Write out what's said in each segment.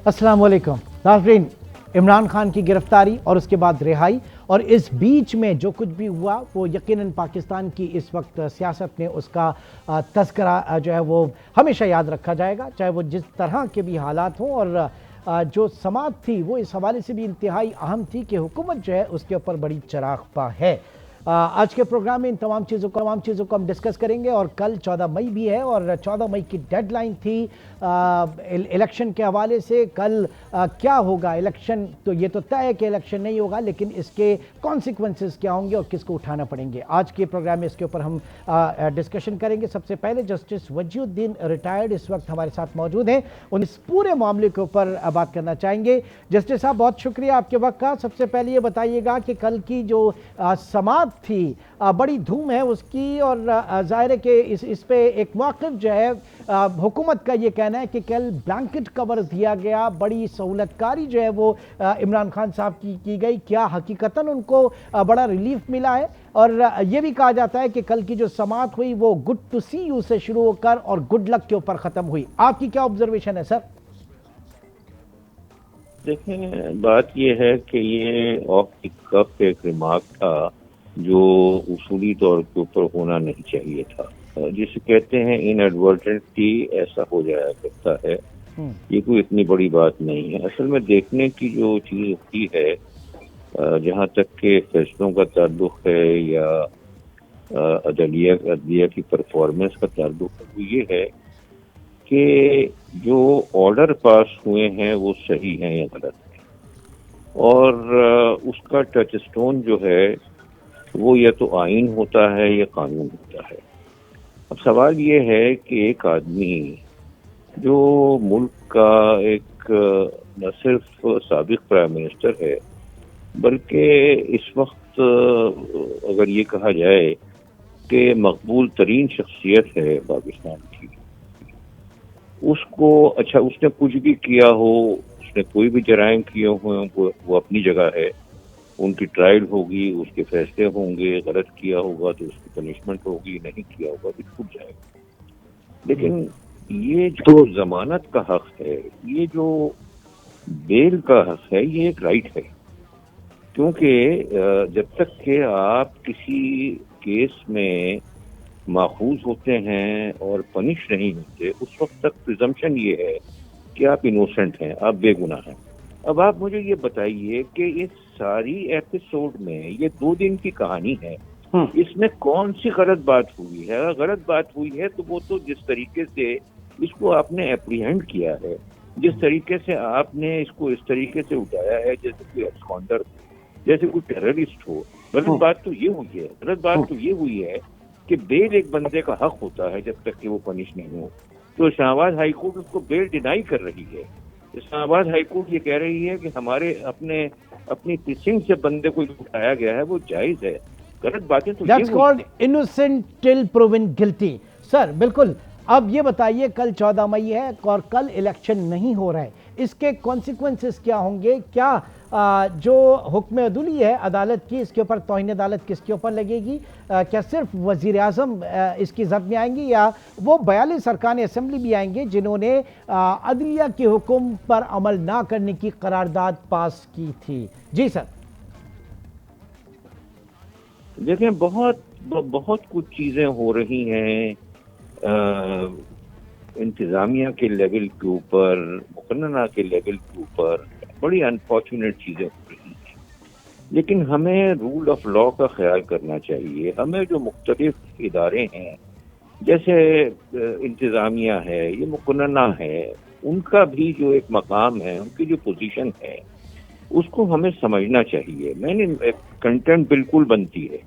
अस्सलाम वालेकुम नाज़रीन। इमरान खान की गिरफ्तारी और उसके बाद रिहाई और इस बीच में जो कुछ भी हुआ वो यकीनन पाकिस्तान की इस वक्त सियासत में उसका तज़किरा जो है वो हमेशा याद रखा जाएगा, चाहे वो जिस तरह के भी हालात हों। और जो समात थी वो इस हवाले से भी इंतहाई अहम थी कि हुकूमत जो है उसके ऊपर बड़ी चरागपा है। आज के प्रोग्राम में इन तमाम चीज़ों को हम डिस्कस करेंगे। और कल 14 मई भी है और 14 मई की डेडलाइन थी इलेक्शन के हवाले से। कल क्या होगा इलेक्शन, तो ये तो तय है कि इलेक्शन नहीं होगा, लेकिन इसके कॉन्सिक्वेंसेस क्या होंगे और किसको उठाना पड़ेंगे। आज के प्रोग्राम में इसके ऊपर हम डिस्कशन करेंगे। सबसे पहले जस्टिस वजीउद्दीन रिटायर्ड इस वक्त हमारे साथ मौजूद हैं, उन इस पूरे मामले के ऊपर बात करना चाहेंगे। जस्टिस साहब, बहुत शुक्रिया आपके वक्त का। सबसे पहले ये बताइएगा कि कल की जो समात थी, बड़ी धूम है उसकी, और जाहिर है कि इस पे एक मौक़िफ़ जो है हुकूमत का ये कहना है कि कल ब्लैंकेट कवर दिया गया, बड़ी सहूलतकारी जो है वो इमरान खान साहब की गई। क्या हकीकतन उनको बड़ा रिलीफ मिला है? और ये भी कहा जाता है कि कल की जो समात हुई वो गुड टू सी यू से शुरू होकर और गुड लक के ऊपर ख़त्म हुई। आपकी क्या ऑब्जर्वेशन है सर? देखें, बात यह है कि ये ऑफ द कफ एक रिमार्क था जो उसूली तौर के ऊपर होना नहीं चाहिए था। जिसे कहते हैं इनएडवर्टेंटली ऐसा हो जाया करता है। ये कोई इतनी बड़ी बात नहीं है। असल में देखने की जो चीज़ होती है, जहाँ तक के फैसलों का ताल्लुक है या अदलिया की परफॉर्मेंस का ताल्लुक है, वो ये है कि जो ऑर्डर पास हुए हैं वो सही हैं या गलत हैं, और उसका टचस्टोन जो है वो या तो आइन होता है या कानून होता है। अब सवाल ये है कि एक आदमी जो मुल्क का एक न सिर्फ साबिक प्राइम मिनिस्टर है, बल्कि इस वक्त अगर ये कहा जाए कि मकबूल तरीन शख्सियत है पाकिस्तान की, उसको अच्छा उसने कुछ भी किया हो, उसने कोई भी जराइम किए हुए वो अपनी जगह है, उनकी ट्रायल होगी, उसके फैसले होंगे। गलत किया होगा तो उसकी पनिशमेंट होगी, नहीं किया होगा तो छूट जाएगा। लेकिन ये जो जमानत का हक है, ये जो बेल का हक है, ये एक राइट है। क्योंकि जब तक कि आप किसी केस में माखूज होते हैं और पनिश नहीं होते, उस वक्त तक प्रिजम्पशन ये है कि आप इनोसेंट हैं, आप बेगुनाह हैं। अब आप मुझे ये बताइए कि इस सारी एपिसोड में, ये 2 दिन की कहानी है, इसमें कौन सी गलत बात हुई है? अगर गलत बात हुई है तो वो तो जिस तरीके से इसको आपने एप्रीहेंड किया है, जिस तरीके से आपने इसको इस तरीके से उठाया है जैसे कोई एब्सकॉन्डर, जैसे कोई टेररिस्ट हो, गलत बात तो ये हुई है। गलत बात तो ये हुई है कि बेल एक बंदे का हक होता है जब तक कि वो पनिश नहीं हो। तो इस्लामाबाद हाईकोर्ट उसको बेल डिनाई कर रही है। इस्लामाबाद हाईकोर्ट ये कह रही है कि हमारे अपनी प्रिसिंग से बंदे को उठाया गया है, वो जायज है। गलत बातें तो that's called innocent till proven guilty. Sir बिल्कुल। अब ये बताइए, कल 14 मई है और कल इलेक्शन नहीं हो रहा है, इसके कॉन्सिक्वेंसेस क्या होंगे? क्या जो हुक्म अदुली है अदालत की, इसके ऊपर तौहीन अदालत किसके ऊपर लगेगी? क्या सिर्फ वज़ीर आज़म इसकी जद में आएंगी या वो 42 अरकान असेंबली भी आएंगे जिन्होंने अदलिया के हुक्म पर अमल ना करने की करारदाद पास की थी? जी सर। देखें, बहुत कुछ चीज़ें हो रही हैं इंतज़ामिया के लेवल के ऊपर, मुकन्ना के लेवल के ऊपर, बड़ी अनफॉर्चुनेट चीज़ें हो रही हैं। लेकिन हमें रूल ऑफ लॉ का ख्याल करना चाहिए। हमें जो मुख्तलिफ इदारे हैं, जैसे इंतज़ामिया है, ये मुकन्ना है, उनका भी जो एक मकाम है, उनकी जो पोजीशन है, उसको हमें समझना चाहिए। मैंने कंटेम्प्ट बिल्कुल बनती है।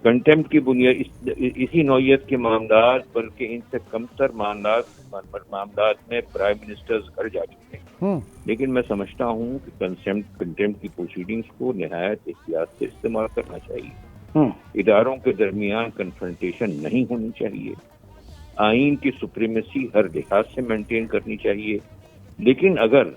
कंटेम्प्ट की बुनियाद इसी नौयत के मामलात, बल्कि इनसे कमतर मामलात में प्राइम मिनिस्टर्स घर जा चुके हैं। लेकिन मैं समझता हूँ कि कंटेम्प्ट की प्रोसीडिंग्स को निहायत एहतियात से इस्तेमाल करना चाहिए। इदारों के दरमियान कन्फ्रंटेशन नहीं होनी चाहिए। आइन की सुप्रीमेसी हर लिहाज से मेंटेन करनी चाहिए। लेकिन अगर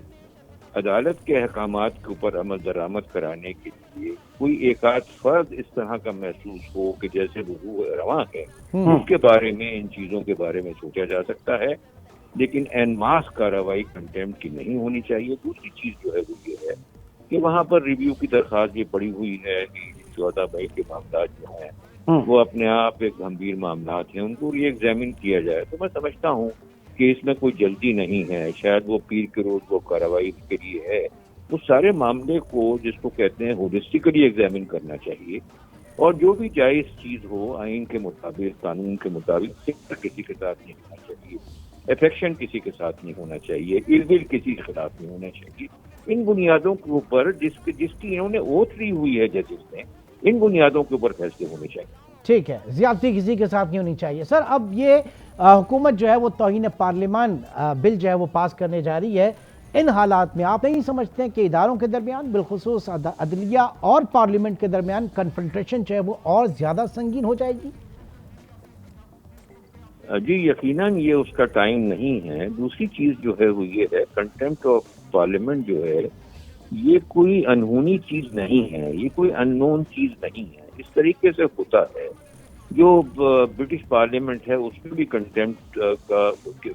अदालत के अहकामात के ऊपर अमल दरामद कराने के लिए कोई एक आध फर्द इस तरह का महसूस हो कि जैसे वो रवा है, उसके बारे में, इन चीज़ों के बारे में सोचा जा सकता है। लेकिन एन मास कार्रवाई कंटेम्प्ट की नहीं होनी चाहिए। दूसरी चीज जो है वो ये है कि वहां पर रिव्यू की दरखास्त ये पड़ी हुई है कि 14 मई के मामला जो हैं वो अपने आप एक गंभीर मामला हैं, उनको री एग्जामिन किया जाए। तो मैं समझता हूँ कि इसमें कोई जल्दी नहीं है, शायद वो पीर के रोज वो कार्रवाई के लिए है। उस सारे मामले को जिसको कहते हैं होलिस्टिकली एग्जामिन करना चाहिए और जो भी जायज चीज हो आइन के मुताबिक, कानून के मुताबिक, सिक्का किसी के साथ नहीं होना चाहिए, अफेक्शन किसी के साथ नहीं होना चाहिए, इलविल किसी के खिलाफ नहीं होना चाहिए। इन बुनियादों के ऊपर जिसकी इन्होंने ओथ ली हुई है जजेस ने, इन बुनियादों के ऊपर फैसले होने चाहिए। ठीक है, ज्यादती किसी के साथ नहीं होनी चाहिए। सर, अब ये हुकूमत जो है वो तौहीन पार्लियामान बिल जो है वो पास करने जा रही है। इन हालात में आप नहीं समझते हैं कि इदारों के दरमियान, बिलखुसूस अदलिया और पार्लियामेंट के दरमियान कन्फ्रंटेशन जो है वो और ज्यादा संगीन हो जाएगी? जी यकीनन ये उसका टाइम नहीं है। दूसरी चीज जो है वो ये है, कंटेम्प्ट ऑफ पार्लियामेंट जो है ये कोई अनहोनी चीज नहीं है, ये कोई अननोन चीज नहीं है। इस तरीके से होता है। जो ब्रिटिश पार्लियामेंट है उसमें भी कंटेम्प्ट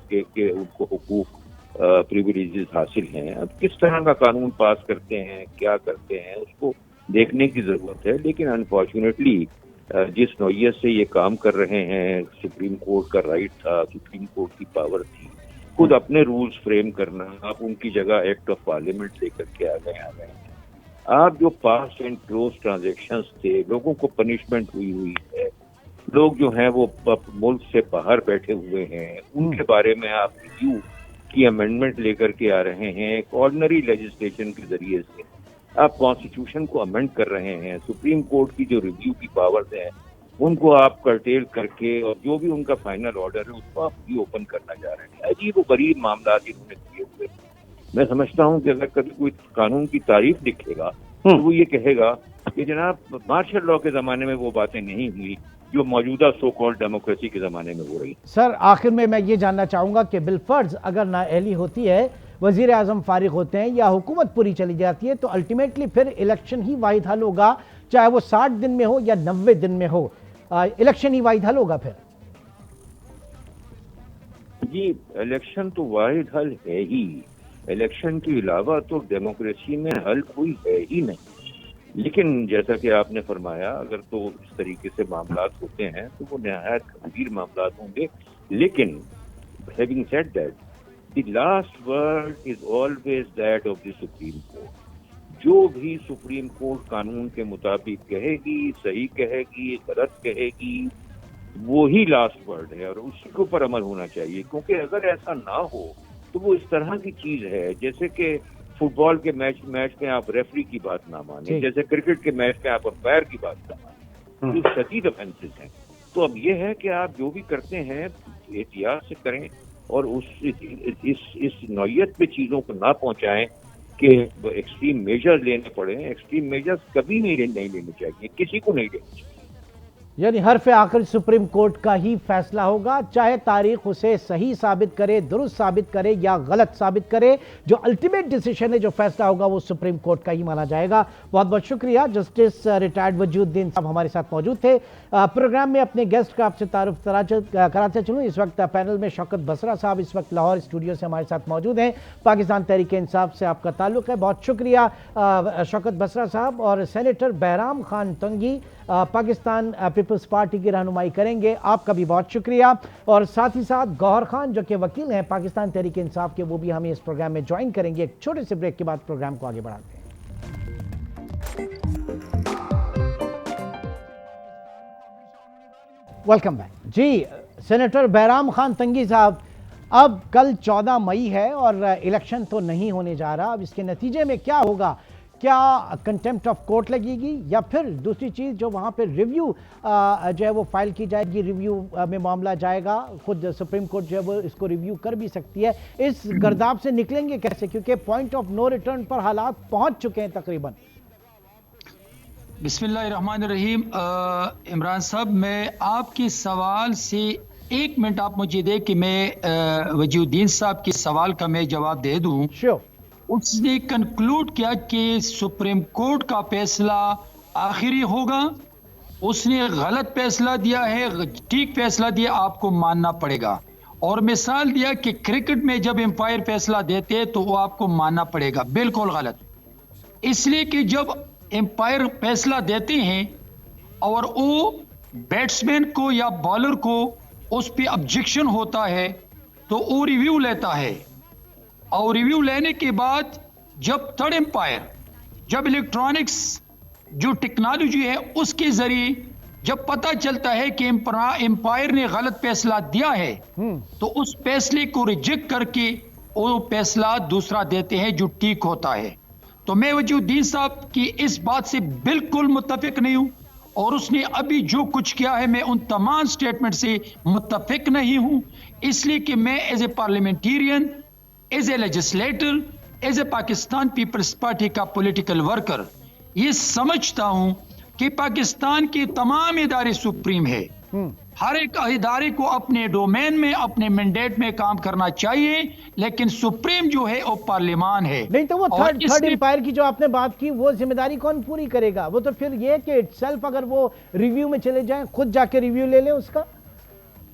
के उनको हुकूक, प्रिविलेजेस हासिल हैं। अब किस तरह का कानून पास करते हैं, क्या करते हैं, उसको देखने की जरूरत है। लेकिन अनफॉर्चुनेटली जिस नौयत से ये काम कर रहे हैं, सुप्रीम कोर्ट का राइट था, सुप्रीम कोर्ट की पावर थी खुद अपने रूल्स फ्रेम करना, आप उनकी जगह एक्ट ऑफ पार्लियामेंट लेकर के आ गए हैं। आप जो पास एंड क्लोज ट्रांजेक्शन्स थे, लोगों को पनिशमेंट हुई है, लोग जो हैं वो मुल्क से बाहर बैठे हुए हैं, उनके बारे में आप रिव्यू की अमेंडमेंट लेकर के आ रहे हैं। एक ऑर्डिनरी लेजिस्लेशन के जरिए से आप कॉन्स्टिट्यूशन को अमेंड कर रहे हैं। सुप्रीम कोर्ट की जो रिव्यू की पावर्स हैं उनको आप कर्टेल करके और जो भी उनका फाइनल ऑर्डर है उसको आप रीओपन करना जा रहे हैं। अजीब व गरीब मामला इन्होंने किए हुए। मैं समझता हूँ कि अगर कभी कोई कानून की तारीफ लिखेगा तो वो ये कहेगा कि जनाब मार्शल लॉ के जमाने में वो बातें नहीं हुई जो मौजूदा सो कॉल्ड डेमोक्रेसी के जमाने में हो रही। सर, आखिर में मैं ये जानना चाहूंगा कि बिलफर्ज अगर नाअहली होती है, वजीर आजम फारिग होते हैं या हुकूमत पूरी चली जाती है, तो अल्टीमेटली फिर इलेक्शन ही वाहिद हल होगा, चाहे वो 60 दिन में हो या 90 दिन में हो, इलेक्शन ही वाहिद हल होगा फिर? जी इलेक्शन तो वाहिद हल है ही। इलेक्शन के अलावा तो डेमोक्रेसी में हल कोई है ही नहीं। लेकिन जैसा कि आपने फरमाया, अगर तो इस तरीके से मामलात होते हैं तो वो नहायत गंभीर मामलात होंगे। लेकिन having said that, the last word is always that of the supreme court. जो भी सुप्रीम कोर्ट कानून के मुताबिक कहेगी, सही कहेगी, गलत कहेगी, वो ही लास्ट वर्ड है और उसी के ऊपर अमल होना चाहिए। क्योंकि अगर ऐसा ना हो तो वो इस तरह की चीज है जैसे कि फुटबॉल के मैच में आप रेफरी की बात ना माने, जैसे क्रिकेट के मैच में आप अंपायर की बात ना माने, ये शदीद ऑफेंसेस हैं। तो अब ये है कि आप जो भी करते हैं एहतियात से करें और इस नौयत पे चीजों को ना पहुंचाएं कि एक्सट्रीम मेजर्स लेने पड़े। एक्सट्रीम मेजर्स कभी नहीं लेने चाहिए, किसी को नहीं लेने चाहिए। यानी हर आखिर सुप्रीम कोर्ट का ही फैसला होगा, चाहे तारीख उसे सही साबित करे, दुरुस्त साबित करे या गलत साबित करे। जो अल्टीमेट डिसीजन है, जो फैसला होगा, वो सुप्रीम कोर्ट का ही माना जाएगा। बहुत बहुत शुक्रिया। जस्टिस रिटायर्ड वजूद्दीन साहब हमारे साथ मौजूद थे। प्रोग्राम में अपने गेस्ट का आपसे तारुफ कराते चलूँ। इस वक्त पैनल में शौकत बसरा साहब इस वक्त लाहौर स्टूडियो से हमारे साथ मौजूद हैं। पाकिस्तान तहरीक इंसाफ से आपका ताल्लुक है। बहुत शुक्रिया शौकत बसरा साहब। और सेनेटर बहराम खान तंगी पाकिस्तान पीपल्स पार्टी की रहनुमाई करेंगे, आपका भी बहुत शुक्रिया। और साथ ही साथ गौहर खान जो कि वकील हैं पाकिस्तान तहरीक इंसाफ के, वो भी हमें इस प्रोग्राम में ज्वाइन करेंगे। एक छोटे से ब्रेक के बाद प्रोग्राम को आगे बढ़ाते हैं। Welcome back. जी सेनेटर बहराम खान तंगी साहब, अब कल 14 मई है और इलेक्शन तो नहीं होने जा रहा। अब इसके नतीजे में क्या होगा? क्या कंटेम्प्ट ऑफ कोर्ट लगेगी या फिर दूसरी चीज़ जो वहाँ पे रिव्यू जो है वो फाइल की जाएगी, रिव्यू में मामला जाएगा, खुद सुप्रीम कोर्ट जो है वो इसको रिव्यू कर भी सकती है। इस गर्दाब से निकलेंगे कैसे, क्योंकि पॉइंट ऑफ नो रिटर्न पर हालात पहुँच चुके हैं तकरीबन। बिस्मिल्लाहिर्रहमानिर्रहीम। इमरान साहब, मैं आपके सवाल से 1 मिनट आप मुझे दे कि मैं वजूद्दीन साहब के सवाल का मैं जवाब दे दूं। श्योर। उसने कंक्लूड किया कि सुप्रीम कोर्ट का फैसला आखिरी होगा। उसने गलत फैसला दिया है, ठीक फैसला दिया, आपको मानना पड़ेगा। और मिसाल दिया कि क्रिकेट में जब एम्पायर फैसला देते हैं तो वो आपको मानना पड़ेगा, बिल्कुल गलत। इसलिए कि जब एम्पायर फैसला देते हैं और वो बैट्समैन को या बॉलर को उस पे ऑब्जेक्शन होता है तो वो रिव्यू लेता है, और रिव्यू लेने के बाद जब थर्ड एम्पायर, जब इलेक्ट्रॉनिक्स जो टेक्नोलॉजी है उसके जरिए जब पता चलता है कि एम्पायर ने गलत फैसला दिया है तो उस फैसले को रिजेक्ट करके वो फैसला दूसरा देते हैं जो ठीक होता है। तो मैं वजीउद्दीन साहब की इस बात से बिल्कुल मुत्तफिक नहीं हूं, और उसने अभी जो कुछ किया है मैं उन तमाम स्टेटमेंट से मुत्तफिक नहीं हूं, इसलिए कि मैं as a parliamentarian, as a legislator, as a Pakistan Peoples Party का पॉलिटिकल वर्कर ये समझता हूं कि पाकिस्तान के तमाम इदारे सुप्रीम है। हर एक इदारे को अपने डोमेन में, अपने मैंडेट में काम करना चाहिए, लेकिन सुप्रीम जो है वो पार्लियामान है। नहीं तो वो थर्ड एम्पायर की जो आपने बात की वो जिम्मेदारी कौन पूरी करेगा? वो तो फिर ये कि इटसेल्फ अगर वो रिव्यू में चले जाएं, खुद जाके रिव्यू ले लें उसका।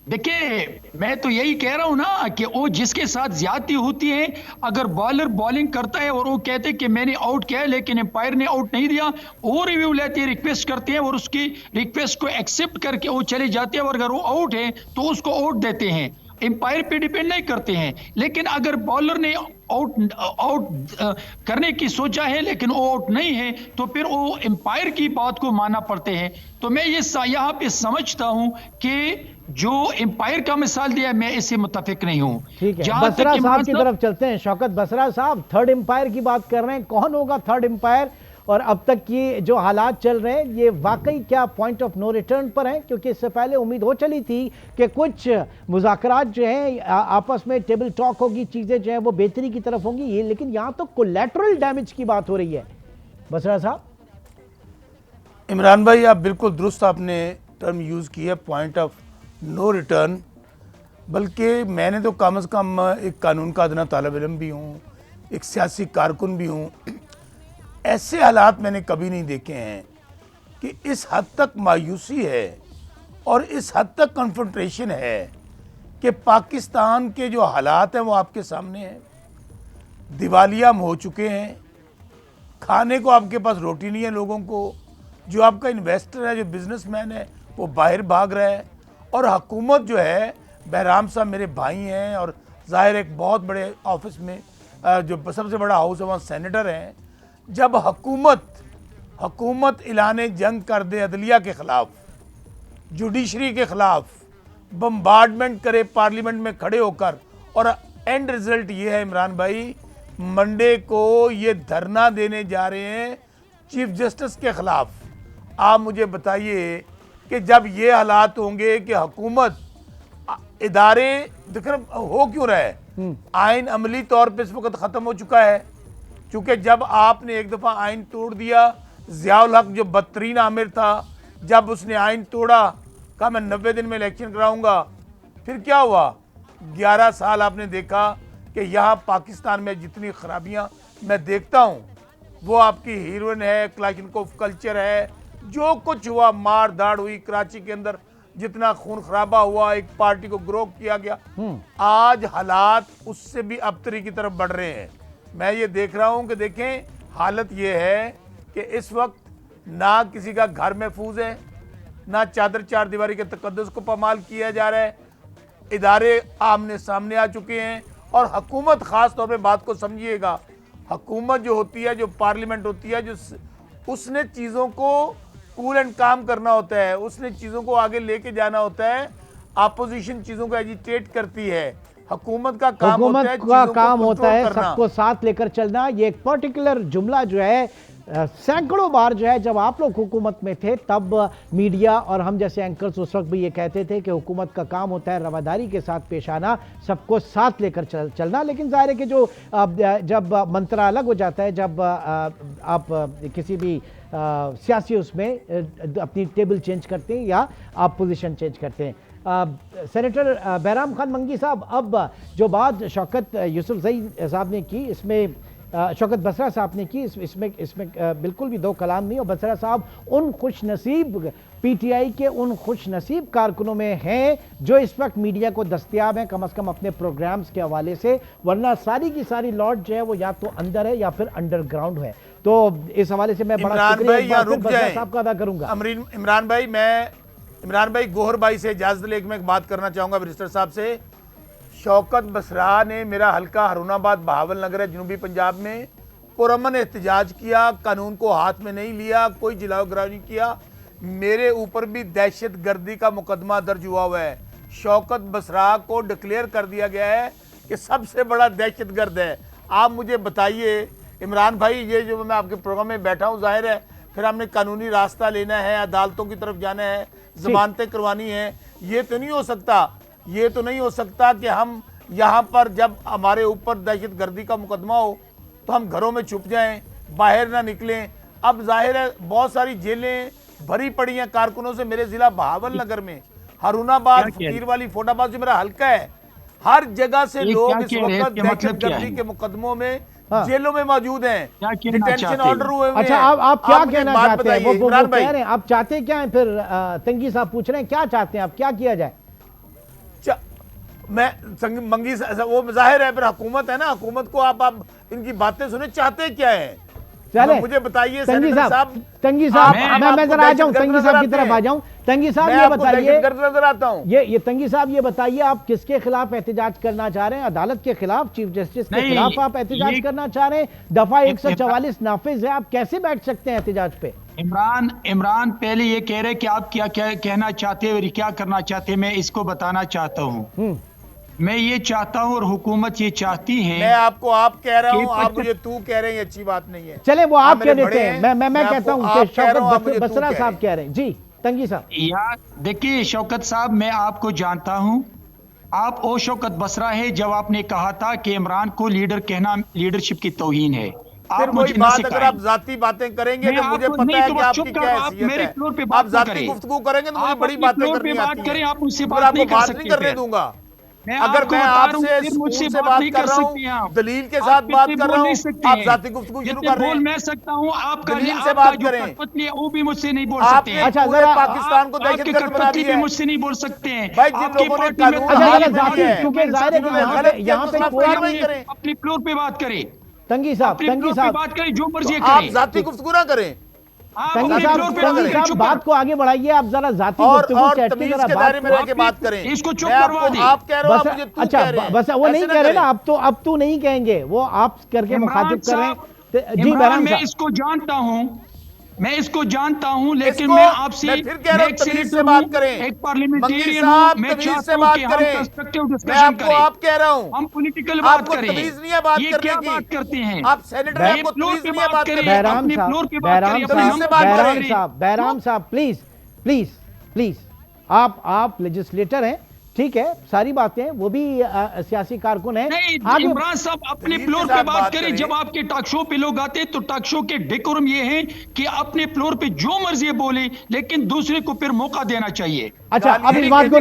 देखिए मैं तो यही कह रहा हूं ना कि वो जिसके साथ ज्यादती होती है, अगर बॉलर बॉलिंग करता है और वो कहते हैं कि मैंने आउट किया है लेकिन एम्पायर ने आउट नहीं दिया, वो रिव्यू लेते हैं, रिक्वेस्ट करते हैं और उसकी रिक्वेस्ट को एक्सेप्ट करके वो चले जाते हैं, और अगर वो आउट है तो उसको आउट देते हैं, एम्पायर पे डिपेंड नहीं करते हैं। लेकिन अगर बॉलर ने आउट करने की सोचा है लेकिन वो आउट नहीं है तो फिर वो एम्पायर की बात को मानना पड़ते हैं। तो मैं ये यहाँ पे समझता हूं कि जो एम्पायर का मिसाल दिया मैं इससे मुत्तफिक नहीं हूं। ठीक है, बसरा साहब की तरफ चलते हैं। शौकत बसरा साहब, थर्ड एम्पायर की बात कर रहे हैं, कौन होगा थर्ड एम्पायर? और अब तक की जो हालात चल रहे हैं ये वाकई क्या पॉइंट ऑफ नो रिटर्न पर हैं? क्योंकि इससे पहले उम्मीद हो चली थी कि कुछ मुज़ाकरात जो हैं आपस में टेबल टॉक होगी, चीज़ें जो हैं वो बेहतरी की तरफ होंगी, ये लेकिन यहाँ तो कोलैटरल डैमेज की बात हो रही है। बसरा साहब। इमरान भाई, आप बिल्कुल दुरुस्त आपने टर्म यूज़ की है, पॉइंट ऑफ नो रिटर्न। बल्कि मैंने तो कम से कम एक कानून का अदना तालिब इल्म भी हूँ, एक सियासी कारकुन भी हूँ। ऐसे हालात मैंने कभी नहीं देखे हैं कि इस हद तक मायूसी है और इस हद तक कन्फ्रंटेशन है कि पाकिस्तान के जो हालात हैं वो आपके सामने हैं। दिवालिया हम हो चुके हैं, खाने को आपके पास रोटी नहीं है लोगों को, जो आपका इन्वेस्टर है, जो बिजनेसमैन है वो बाहर भाग रहा है, और हुकूमत जो है, बहराम साहब मेरे भाई हैं और ज़ाहिर एक बहुत बड़े ऑफिस में जो सबसे बड़ा हाउस है वहाँ सेनेटर हैं। जब हुकूमत ऐलान जंग कर दे अदलिया के ख़िलाफ़, जुडिशरी के ख़िलाफ़, बम्बार्डमेंट करे पार्लियामेंट में खड़े होकर, और एंड रिज़ल्ट ये है इमरान भाई, मंडे को ये धरना देने जा रहे हैं चीफ जस्टिस के ख़िलाफ़। आप मुझे बताइए कि जब ये हालात होंगे कि हुकूमत इदारे हो क्यों रहा है? आइन अमली तौर पे इस वक्त ख़त्म हो चुका है, क्योंकि जब आपने एक दफ़ा आइन तोड़ दिया, ज़ियाउल हक जो बदतरीन आमिर था, जब उसने आइन तोड़ा, कहा मैं 90 दिन में इलेक्शन कराऊंगा, फिर क्या हुआ? 11 साल आपने देखा कि यहाँ पाकिस्तान में जितनी खराबियाँ मैं देखता हूँ वो आपकी हीरोइन है, क्लाशनकोव कल्चर है, जो कुछ हुआ, मार धाड़ हुई कराची के अंदर, जितना खून खराबा हुआ, एक पार्टी को ग्रो किया गया, आज हालात उससे भी अबतरी की तरफ बढ़ रहे हैं। मैं ये देख रहा हूँ कि देखें, हालत ये है कि इस वक्त ना किसी का घर महफूज है, ना चादर चार दीवारी के तकद्दुस को पामाल किया जा रहा है, इदारे आमने सामने आ चुके हैं। और हुकूमत ख़ास तौर पे बात को समझिएगा, हुकूमत जो होती है, जो पार्लियामेंट होती है, जो उसने चीज़ों को कूल एंड काम करना होता है, उसने चीज़ों को आगे लेके जाना होता है। अपोजिशन चीज़ों को एजिटेट करती है, हुकूमत का काम होता है सबको साथ लेकर चलना। ये एक पर्टिकुलर जुमला जो है सैकड़ों बार जो है जब आप लोग हुकूमत में थे तब मीडिया और हम जैसे एंकर्स उस वक्त भी ये कहते थे कि हुकूमत का काम होता है रवादारी के साथ पेश आना, सबको साथ लेकर चलना। लेकिन ज़ाहिर है कि जो जब मंत्रा अलग हो जाता है, जब आप किसी भी सियासी उसमें अपनी टेबल चेंज करते हैं या आप पोजीशन चेंज करते हैं। सेनेटर बहराम खान मंगी साहब, अब जो बात शौकत यूसुफजई साहब ने की, इसमें शौकत बसरा साहब ने की, इसमें बिल्कुल भी दो कलाम नहीं। और बसरा साहब उन खुश नसीब पीटीआई के उन खुश नसीब कारकुनों में हैं जो इस वक्त मीडिया को दस्तयाब हैं, कम से कम अपने प्रोग्राम्स के हवाले से, वरना सारी की सारी लॉट जो है वो या तो अंदर है या फिर अंडरग्राउंड है। तो इस हवाले से मैं बड़ा शुक्रिया एक बार फिर बसरा साहब का अदा करूंगा। इमरान भाई, मैं इमरान भाई गोहर भाई से इजाजत लेकर मैं एक बात करना चाहूंगा बैरिस्टर साहब से। शौकत बसरा ने मेरा हल्का हरुणाबाद बहावल नगर है जनूबी पंजाब में पुरअमन एहतजाज किया, कानून को हाथ में नहीं लिया, कोई जलाओ गिराव नहीं किया। मेरे ऊपर भी दहशत गर्दी का मुकदमा दर्ज हुआ है। शौकत बसरा को डिक्लेयर कर दिया गया है कि सबसे बड़ा दहशत गर्द है। आप मुझे बताइए इमरान भाई, ये जो मैं आपके प्रोग्राम में बैठा हूँ, जाहिर है फिर हमने कानूनी रास्ता लेना है, अदालतों की तरफ जाना है, जमानतें करवानी है। ये तो नहीं हो सकता कि हम यहाँ पर जब हमारे ऊपर दहशत गर्दी का मुकदमा हो तो हम घरों में छुप जाएं, बाहर ना निकलें। अब जाहिर है बहुत सारी जेलें भरी पड़ी हैं कारकुनों से। मेरे जिला बहावल नगर में, हरुणाबाद, फकीरवाली, फोटाबाद जो मेरा हल्का है, हर जगह से लोग इस वक्त दहशत गर्दी के मुकदमों में जेलों में मौजूद हैं, डिटेंशन ऑर्डर हुए हुए हैं। अच्छा, आप क्या कहना चाहते हैं? वो इमरान भाई, कह रहे हैं आप चाहते क्या हैं? फिर तंगी साहब पूछ रहे हैं क्या चाहते हैं आप, क्या किया जाए? मैं मंगी वो जाहिर है फिर हुकूमत है ना, हुकूमत को आप इनकी बातें सुने, चाहते क्या है? चले मुझे बताइए तंगी साहब, मैं जरा आ जाऊं, तंगी साहब की तरफ आ जाऊं। तंगी साहब ये बताइए, नजर आता हूं। ये तंगी साहब ये बताइए, आप किसके खिलाफ एहतजाज करना चाह रहे हैं? अदालत के खिलाफ, चीफ जस्टिस के खिलाफ आप एहतजाज करना चाह रहे हैं? दफा 144 नाफिज है, आप कैसे बैठ सकते हैं एहतजाज पे? इमरान पहले ये कह रहे कि आप क्या क्या कहना चाहते हैं और क्या करना चाहते हैं, मैं इसको बताना चाहता हूँ। मैं ये चाहता हूँ और हुकूमत ये चाहती है। मैं आपको आप कह रहा हूँ, आप मुझे तू कह रहे हैं, ये अच्छी बात नहीं है। चले वो आप कह देते हैं, मैं कहता हूँ शौकत बसरा साहब कह रहे हैं। जी तंगी साहब। यार देखिए शौकत साहब, मैं आपको जानता हूँ, आप ओ शौकत बसरा है जब आपने कहा था कि इमरान को लीडर कहना लीडरशिप की तौहीन है। फिर वही बात, अगर आप जाती बातें करेंगे तो मुझे पता है कि आपकी क्या हैसियत है। आप जाती गुफ्तगू करेंगे तो मुझे बड़ी बातें करनी आती है, आप मुझसे बात नहीं करने दूंगा। अगर मैं आपसे स्कूल से बात कर रहा हूँ, दलील के साथ बात कर रहा हूँ, आप जाती गुफ्तगू शुरू कर रहे हैं। मैं सकता हूँ, आपका दलील से बात करें, वो भी मुझसे नहीं बोल सकते। अच्छा, पाकिस्तान को दहशतगर्द बना दिया है, मुझसे नहीं बोल सकते हैं भाई। जिन लोगों ने कानून क्योंकि यहाँ पे अपने फ्लोर पे बात करें। तंगी साहब बात करें, जो मर्जी आप जाती गुफ्तगू ना करें। तंगी साहब बात को आगे बढ़ाइए, आप जरा जाती और तमीज के दायरे में रह के बात करें। इसको चुप करवा दें। आप कह रहे हो, मुझे तू कह रहे हैं। बस वो नहीं कह रहे ना, अब तो नहीं कहेंगे, वो आप करके मुखातिब कर रहे हैं। जी बहराम, मैं इसको जानता हूँ, लेकिन मैं आपसे फिर कह रहा हूं, तमीज से बात करें। एक पार्लियामेंटेरियन हूं, मैं तमीज चाहता से हूं बात कि हम करें। कंस्ट्रक्टिव मैं डिस्कशन आपको करें। आप कह रहा हूं, हम पॉलिटिकल बात आपको करें। तमीज नहीं है बात ये करने क्या की। बात करते हैं आप सेनेटर हैं, आपको तमीज नहीं है बात करने की। बहराम साहब प्लीज, आप लेजिस्लेटर हैं, ठीक है, सारी बातें, वो भी सियासी कारकुन है। इमरान साहब अपने फ्लोर पे बात करें। जब आपके टॉक शो पे लोग आते हैं तो टॉक शो के डेकोरम ये है कि अपने फ्लोर पे जो मर्जी बोले, लेकिन दूसरे को फिर मौका देना चाहिए। अच्छा, अब इस बात को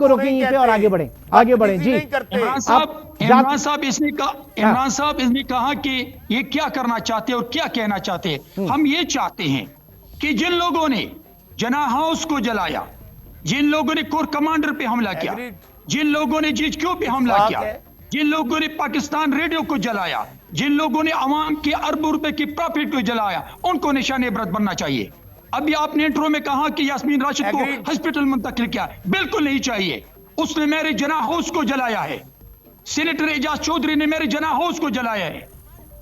रोकें यहीं पे, और आगे बढ़ें। जी इमरान साहब इसने कहा कि ये क्या करना चाहते हैं और क्या कहना चाहते हैं। हम ये चाहते हैं कि जिन लोगों ने जना हाउस को जलाया, जिन लोगों ने कोर कमांडर पे हमला किया, जिन लोगों ने जीएचक्यू पे हमला किया, जिन लोगों ने पाकिस्तान रेडियो को जलाया, जिन लोगों ने अवाम के अरबों रुपए की प्रॉफिट को जलाया, उनको निशाने इबरत बनना चाहिए। अभी आपने इंट्रो में कहा कि यास्मीन राशिद को हॉस्पिटल मुंतकिल किया, बिल्कुल नहीं चाहिए। उसने मेरे जना हाउस को जलाया है। सेनेटर एजाज चौधरी ने मेरे जना हाउस को जलाया है।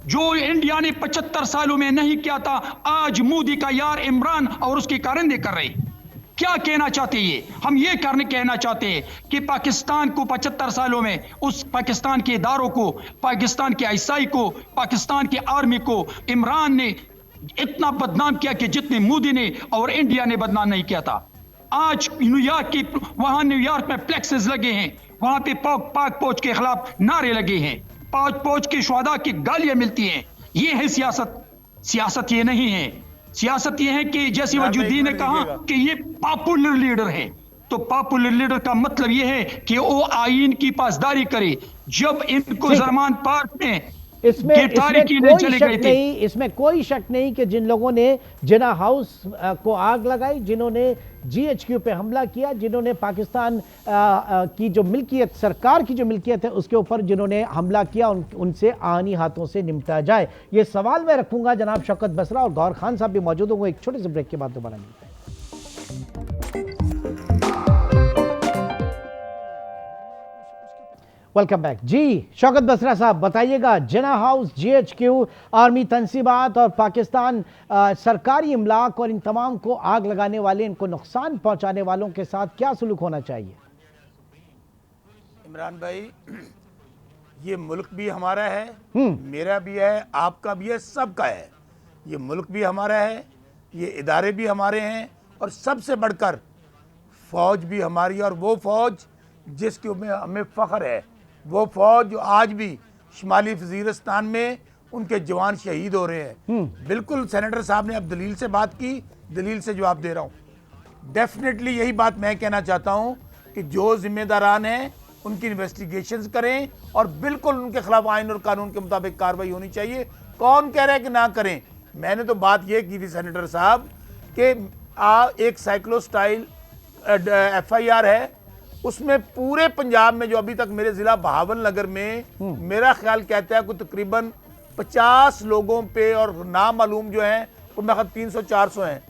जो इंडिया ने 75 सालों में नहीं किया था, आज मोदी का यार इमरान और उसके कारिंदे कर रहे। क्या कहना चाहते हैं? हम ये कहना चाहते हैं कि पाकिस्तान को 75 सालों में, उस पाकिस्तान के इदारों को, पाकिस्तान के आईएसआई को, पाकिस्तान की आर्मी को इमरान ने इतना बदनाम किया कि जितने मोदी ने और इंडिया ने बदनाम नहीं किया था। आज न्यूयॉर्क में फ्लेक्सेस लगे हैं, वहां पे पाक फौज के खिलाफ नारे लगे हैं, पाक फौज के शुहदा की गालियां मिलती हैं। ये है सियासत ये नहीं है। सियासत ये है कि जैसे वजूद्दीन ने कहा कि ये पॉपुलर लीडर है, तो पॉपुलर लीडर का मतलब ये है कि वो आईन की पासदारी करे। जब इनको जरमान पार्क में गिरफ्तारी की नहीं चली गई थी। इसमें कोई शक नहीं कि जिन लोगों ने जिना हाउस को आग लगाई, जिन्होंने जीएचक्यू पे हमला किया, जिन्होंने पाकिस्तान की जो मिल्कियत, सरकार की जो मिल्कियत है उसके ऊपर जिन्होंने हमला किया, उनसे आनी हाथों से निपटा जाए। ये सवाल मैं रखूंगा। जनाब शौकत बसरा और गौर खान साहब भी मौजूद होंगे। एक छोटे से ब्रेक के बाद दोबारा मिलते हैं। वेलकम बैक जी। शौकत बसरा साहब बताइएगा, जिना हाउस, जीएचक्यू, आर्मी तंसीबात और पाकिस्तान सरकारी इमलाक और इन तमाम को आग लगाने वाले, इनको नुकसान पहुंचाने वालों के साथ क्या सलूक होना चाहिए? इमरान भाई, ये मुल्क भी हमारा है, मेरा भी है, आपका भी है, सबका है। ये मुल्क भी हमारा है, ये इदारे भी हमारे हैं, और सबसे बढ़कर फौज भी हमारी। और वो फौज जिसके ऊपर हमें फ़ख्र है, वो फौज जो आज भी शुमाली वज़ीरिस्तान में उनके जवान शहीद हो रहे हैं। बिल्कुल सेनेटर साहब ने अब दलील से बात की, दलील से जवाब दे रहा हूँ। डेफिनेटली यही बात मैं कहना चाहता हूँ कि जो जिम्मेदारान हैं उनकी इन्वेस्टिगेशंस करें और बिल्कुल उनके खिलाफ आइन और कानून के मुताबिक कार्रवाई होनी चाहिए। कौन कह रहा है कि ना करें? मैंने तो बात यह की थी सेनेटर साहब कि एक साइक्लो स्टाइल FIR है, उसमें पूरे पंजाब में जो अभी तक मेरे ज़िला बहावलनगर में मेरा ख्याल कहता है कोई तकरीबन 50 लोगों पे, और नामालूम जो हैं वो मैं 300-400 हैं,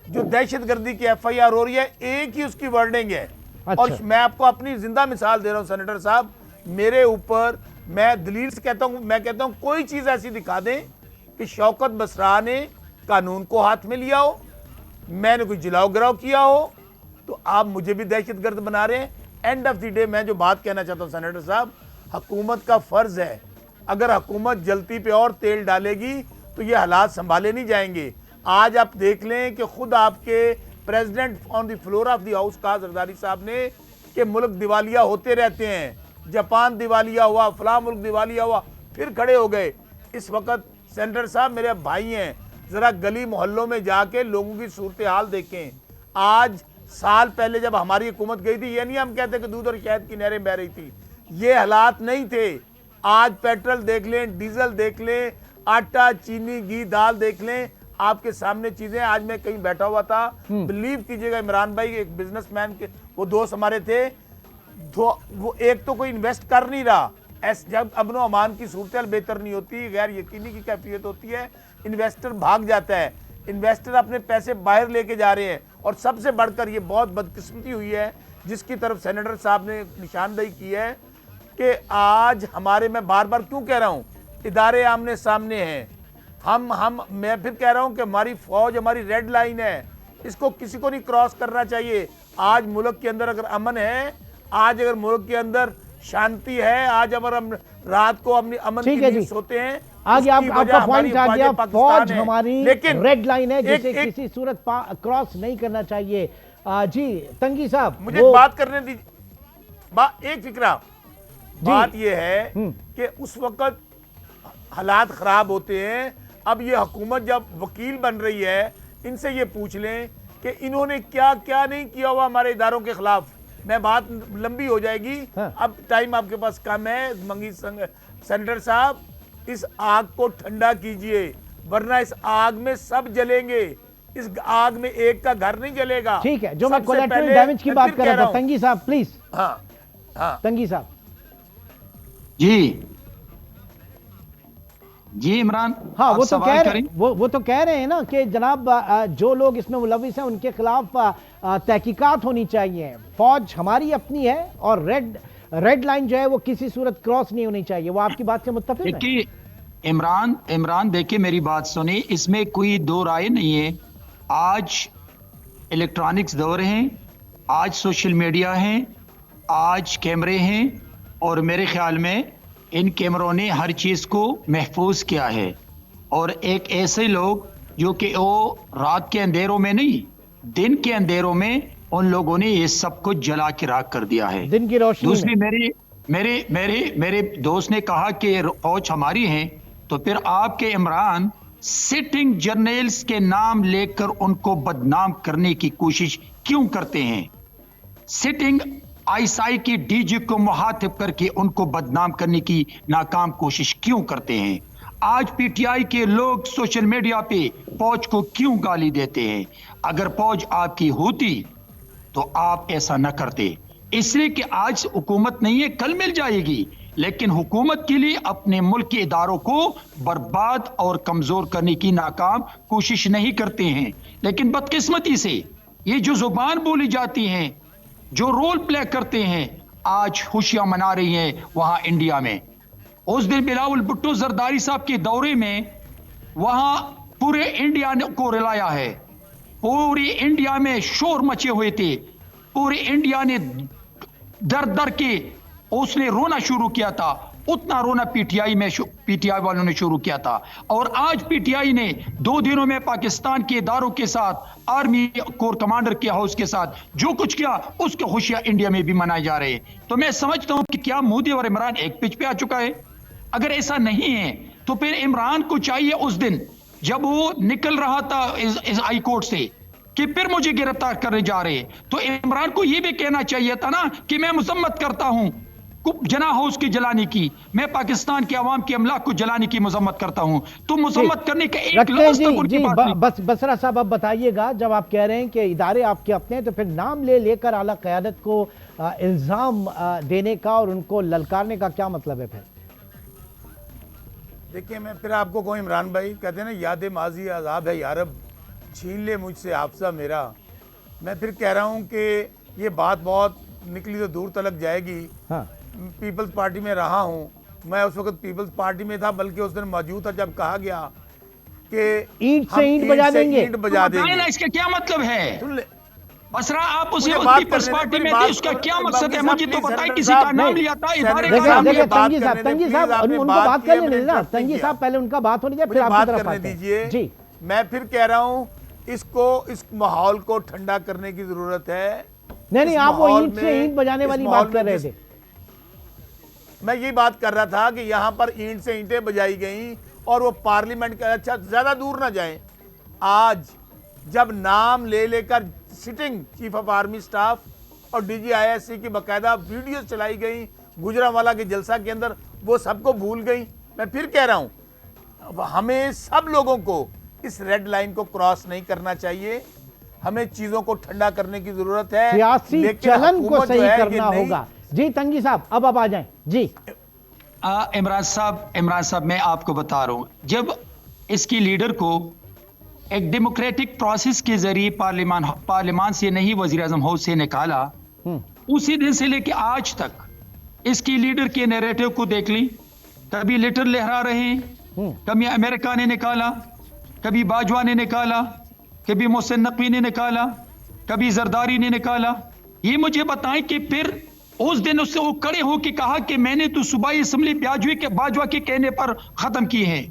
जो दहशतगर्दी की FIR हो रही है। एक ही उसकी वर्डिंग है। अच्छा। और मैं आपको अपनी जिंदा मिसाल दे रहा हूँ सेनेटर साहब, मेरे ऊपर, मैं दलील से कहता हूँ, मैं कहता हूँ कोई चीज़ ऐसी दिखा दें कि शौकत बसरा ने कानून को हाथ में लिया हो, मैंने कोई जलाओ गिराव किया हो, तो आप मुझे भी दहशतगर्द बना रहे हैं। एंड ऑफ द डे मैं जो बात कहना चाहता हूँ सेनेटर साहब, हुकूमत का फ़र्ज़ है, अगर हुकूमत जलती पे और तेल डालेगी तो ये हालात संभाले नहीं जाएंगे। आज आप देख लें कि खुद आपके president on the floor of the house कहा जरदारी साहब ने कि मुल्क दिवालिया होते रहते हैं, जापान दिवालिया हुआ, फलां मुल्क दिवालिया हुआ, फिर खड़े हो गए। इस वक्त सेनेटर साहब मेरे भाई हैं, ज़रा गली मोहल्लों में जाके लोगों की सूरत हाल देखें। आज साल पहले जब हमारी हुकूमत गई थी, ये नहीं हम कहते कि दूध और शहद की नहरें बह रही थी, ये हालात नहीं थे। आज पेट्रोल देख लें, डीजल देख लें, आटा, चीनी, घी, दाल देख लें, आपके सामने चीजें। आज मैं कहीं बैठा हुआ था, बिलीव कीजिएगा इमरान भाई, एक बिजनेसमैन के वो दोस्त हमारे थे, वो एक तो कोई इन्वेस्ट कर नहीं रहा, जब अमनो अमान की सूरत बेहतर नहीं होती, गैर यकीनी की कैफियत होती है, इन्वेस्टर भाग जाता है, इन्वेस्टर अपने पैसे बाहर लेके जा रहे हैं। और सबसे बढ़कर ये बहुत बदकिस्मती हुई है जिसकी तरफ सेनेटर साहब ने निशानदेही की है कि आज हमारे, मैं बार बार क्यों कह रहा हूँ, इदारे आमने सामने हैं। मैं फिर कह रहा हूँ कि हमारी फौज हमारी रेड लाइन है, इसको किसी को नहीं क्रॉस करना चाहिए। आज मुल्क के अंदर अगर अमन है, आज अगर मुल्क के अंदर शांति है, आज अगर हम रात को अपनी अमन की नींद सोते हैं, आगे आपका पॉइंट आ गया, फौज हमारी रेड लाइन है जिसे किसी सूरत क्रॉस नहीं करना चाहिए। जी तंगी साहब, मुझे बात करने दीजिए। एक फिक्रा बात यह है कि उस वक्त हालात खराब होते हैं। अब ये हुकूमत जब वकील बन रही है, इनसे ये पूछ लें कि इन्होंने क्या क्या नहीं किया हुआ हमारे इदारों के खिलाफ। मैं बात लंबी हो जाएगी, अब टाइम आपके पास कम है। मंगी सेनेटर साहब, इस आग को ठंडा कीजिए, वरना इस आग में सब जलेंगे, इस आग में एक का घर नहीं जलेगा। ठीक है, जो मैं कोलैटरल डैमेज की बात कर रहा था। तंगी साहब प्लीज। हाँ तंगी साहब। जी इमरान, हाँ, वो तो कह रहे हैं ना कि जनाब जो लोग इसमें मुलविस हैं उनके खिलाफ तहकीकात होनी चाहिए। फौज हमारी अपनी है और रेड लाइन जो है वो किसी सूरत क्रॉस नहीं होनी चाहिए। वो आपकी बात से मुत्तफिक है? देखिए इमरान देखिए मेरी बात सुनिए, इसमें कोई दो राय नहीं है। आज इलेक्ट्रॉनिक्स दौर हैं, आज सोशल मीडिया है, आज कैमरे हैं, और मेरे ख्याल में इन कैमरों ने हर चीज़ को महफूज किया है। और एक ऐसे लोग जो कि वो रात के अंधेरों में नहीं, दिन के अंधेरों में उन लोगों ने ये सब कुछ जला के राख कर दिया है, दिन की रोशनी। दूसरी मेरे दोस्त ने कहा कि फौज हमारी है, तो फिर आपके इमरान सिटिंग जर्नल्स के नाम लेकर उनको बदनाम करने की कोशिश क्यों करते हैं? सिटिंग आईएसआई की डीजी को मुखातिब करके उनको बदनाम करने की नाकाम कोशिश क्यों करते हैं? आज पीटीआई के लोग सोशल मीडिया पे फौज को क्यों गाली देते हैं? अगर फौज आपकी होती तो आप ऐसा न करते। इसलिए कि आज हुकूमत नहीं है, कल मिल जाएगी, लेकिन हुकूमत के लिए अपने मुल्क के इदारों को बर्बाद और कमजोर करने की नाकाम कोशिश नहीं करते हैं। लेकिन बदकिस्मती से ये जो जुबान बोली जाती हैं, जो रोल प्ले करते हैं, आज खुशियां मना रही हैं वहां इंडिया में। उस दिन बिलावल भुट्टो जरदारी साहब के दौरे में वहां पूरे इंडिया को रिलाया है, पूरी इंडिया में शोर मचे हुए थे, पूरे इंडिया ने दर दर के उसने रोना शुरू किया था। उतना रोना पीटीआई वालों ने शुरू किया था। और आज पीटीआई ने 2 दिनों में पाकिस्तान के इदारों के साथ, आर्मी कोर कमांडर के हाउस के साथ जो कुछ किया, उसके खुशियां इंडिया में भी मनाए जा रहे हैं। तो मैं समझता हूं कि क्या मोदी और इमरान एक पिच पे आ चुका है? अगर ऐसा नहीं है तो फिर इमरान को चाहिए उस दिन जब वो निकल रहा था इस हाई कोर्ट से कि फिर मुझे गिरफ्तार करने जा रहे हैं, तो इमरान को यह भी कहना चाहिए था ना कि मैं मजम्मत करता हूं जना हाउस की जलाने की, मैं पाकिस्तान के अवाम के अमलाक को जलाने की मजम्मत करता हूं। तो मजम्मत करने का एक लफ्ज तक उनकी बात नहीं। बस बसरा साहब अब बताइएगा, जब आप कह रहे हैं कि इदारे आपके अपने हैं, तो फिर नाम लेकर आला क़यादत को इल्जाम देने का और उनको ललकारने का क्या मतलब है? फिर देखिए, मैं फिर आपको कहूँ, इमरान भाई कहते हैं ना, याद माजी अजाब है यारब, छीन ले मुझसे हाफसा मेरा। मैं फिर कह रहा हूँ कि ये बात बहुत निकली तो दूर तलक जाएगी। हाँ। पीपल्स पार्टी में रहा हूँ, मैं उस वक्त पीपल्स पार्टी में था, बल्कि उस दिन मौजूद था जब कहा गया कि ईंट से ईंट बजा देंगे। ईंट बजा देंगे। इसका क्या मतलब है? सुन ले बसरा, आप उसे पीपल्स पार्टी में थे, उसका क्या मकसद है? मुझे तो बताइए, किसी का नाम लिया था, इदारे का नाम लिया था। तंगी साहब उनको बात करने दीजिए ना। तंगी साहब पहले उनका बात होनी चाहिए, फिर आपकी तरफ करने दीजिए जी। मैं फिर कह रहा हूँ, इस माहौल को ठंडा करने की जरूरत है। नहीं, आप वो ईंट से ईंट बजाने वाली बात कर रहे थे। मैं ये बात कर रहा था कि यहाँ पर ईंट से ईंटें बजाई गई और वो पार्लियामेंट का, अच्छा ज्यादा दूर ना जाएं, आज जब नाम लेकर sitting chief of army staff और डीजी आईएससी की बकायदा वीडियो चलाई गई गुजरांवाला के जलसा के अंदर, वो सबको भूल गई। मैं फिर कह रहा हूं, हमें सब लोगों को इस रेड लाइन को क्रॉस नहीं करना चाहिए। हमें चीजों को ठंडा करने की जरूरत है, सियासी चलन को सही करना होगा। जी तंगी साहब, अब आप आ जाएं। जी इमरान साहब, मैं आपको बता रहा हूं, जब इसकी लीडर को एक डेमोक्रेटिक प्रोसेस के जरिए पार्लियामान से नहीं, वजीर आजम हाउस से निकाला, उसी दिन से लेके आज तक इसकी लीडर के नैरेटिव को देख ली। कभी लेटर लहरा रहे हैं, कभी अमेरिका ने निकाला, कभी बाजवा ने निकाला, कभी मोहसिन नकवी ने निकाला, कभी जरदारी ने निकाला। ये मुझे बताएं कि फिर उस दिन उससे वो खड़े होकर कहा कि मैंने तो सूबाई असेंबली बाजवा के कहने पर खत्म की है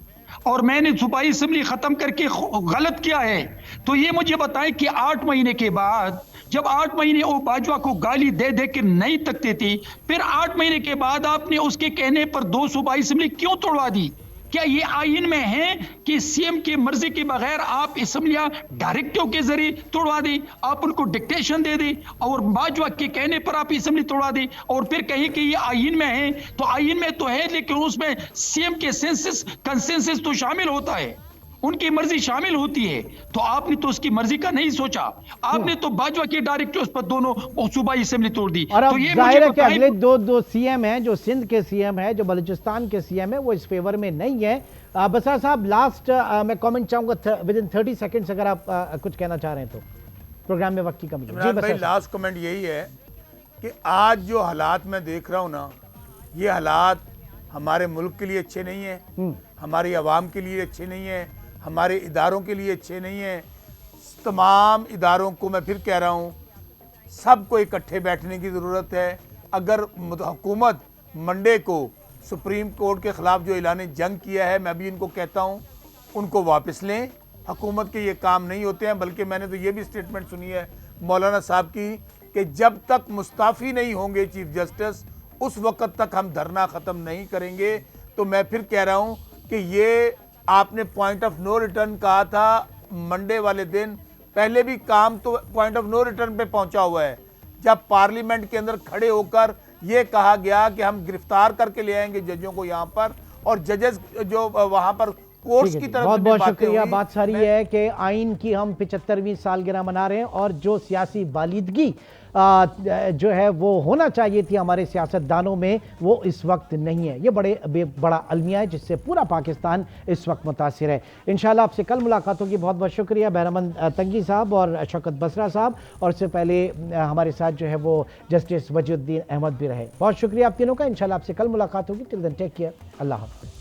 और मैंने सूबाई असेंबली खत्म करके गलत किया है। तो ये मुझे बताएं कि 8 महीने के बाद, जब 8 महीने वो बाजवा को गाली दे दे के नहीं तकते थे, फिर 8 महीने के बाद आपने उसके कहने पर 2 सूबाई असेंबली क्यों तोड़वा दी? क्या ये आईन में है कि सीएम की मर्जी के बगैर आप असेंबलियां डायरेक्टिव के जरिए तोड़वा दें, आप उनको डिक्टेशन दे दें और बाजवा के कहने पर आप असेंबली तोड़वा दें और फिर कहें कि ये आईन में है? तो आईन में तो है, लेकिन उसमें सीएम के कंसेंसस तो शामिल होता है, उनकी मर्जी शामिल होती है। तो आपने तो उसकी मर्जी का नहीं सोचा, आपने तो बाजवा के डायरेक्टिव्स पर दोनों सूबाई असेंबली तोड़ दी। और तो ये जाहिर है कि अगले दो सीएम हैं, जो सिंध के सीएम है, जो बलूचिस्तान के सीएम है, वो इस फेवर में नहीं है। बसरा साहब, लास्ट मैं कमेंट चाहूंगा विद इन 30 सेकंड्स, अगर आप कुछ कहना चाह रहे हैं तो। प्रोग्राम में वक्त की कमी है। भाई, लास्ट कमेंट यही है कि आज जो हालात मैं देख रहा हूं ना, ये हालात हमारे मुल्क के लिए अच्छे नहीं है, हमारी आवाम के लिए अच्छे नहीं है, हमारे इदारों के लिए अच्छे नहीं है। तमाम इदारों को मैं फिर कह रहा हूँ, सबको इकट्ठे बैठने की ज़रूरत है। अगर हुकूमत मंडे को सुप्रीम कोर्ट के ख़िलाफ़ जो ऐलान जंग किया है, मैं भी इनको कहता हूँ उनको वापस लें। हुकूमत के ये काम नहीं होते हैं। बल्कि मैंने तो ये भी स्टेटमेंट सुनी है मौलाना साहब की कि जब तक मुस्ताफ़ी नहीं होंगे चीफ जस्टिस, उस वक्त तक हम धरना ख़त्म नहीं करेंगे। तो मैं फिर कह रहा हूँ कि ये आपने पॉइंट ऑफ नो रिटर्न कहा था मंडे वाले दिन, पहले भी काम तो पॉइंट ऑफ नो रिटर्न पे पहुंचा हुआ है। जब पार्लियामेंट के अंदर खड़े होकर ये कहा गया कि हम गिरफ्तार करके ले आएंगे जजों को यहाँ पर, और जजेस जो वहाँ पर कोर्ट्स की तरफ बहुत से बहुत बातें शुक्रिया। हुई। बात सारी है कि आइन की हम 75वीं सालगिरह मना रहे हैं और जो सियासी बालिदगी जो है वो होना चाहिए थी हमारे सियासतदानों में, वो इस वक्त नहीं है। ये बड़ा अलमिया है जिससे पूरा पाकिस्तान इस वक्त मुतासिर है। इंशाल्लाह आपसे कल मुलाकात होगी। बहुत बहुत शुक्रिया बहरमन तंगी साहब और शौकत बसरा साहब, और इससे पहले हमारे साथ जो है वो जस्टिस वजीउद्दीन अहमद भी रहे। बहुत शुक्रिया आप तीनों का। इंशाल्लाह आपसे कल मुलाकात होगी। Till then take care. अल्लाह हाफ़िज़।